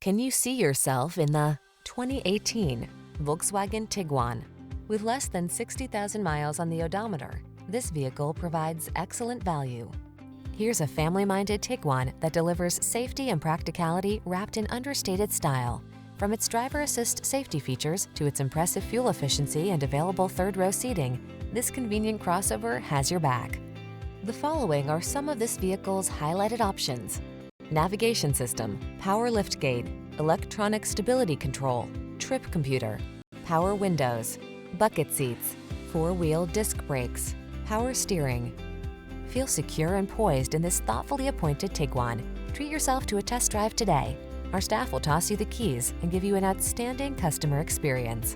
Can you see yourself in the 2018 Volkswagen Tiguan? With less than 60,000 miles on the odometer, this vehicle provides excellent value. Here's a family-minded Tiguan that delivers safety and practicality wrapped in understated style. From its driver assist safety features to its impressive fuel efficiency and available third-row seating, this convenient crossover has your back. The following are some of this vehicle's highlighted options: navigation system, power liftgate, electronic stability control, trip computer, power windows, bucket seats, four-wheel disc brakes, power steering. Feel secure and poised in this thoughtfully appointed Tiguan. Treat yourself to a test drive today. Our staff will toss you the keys and give you an outstanding customer experience.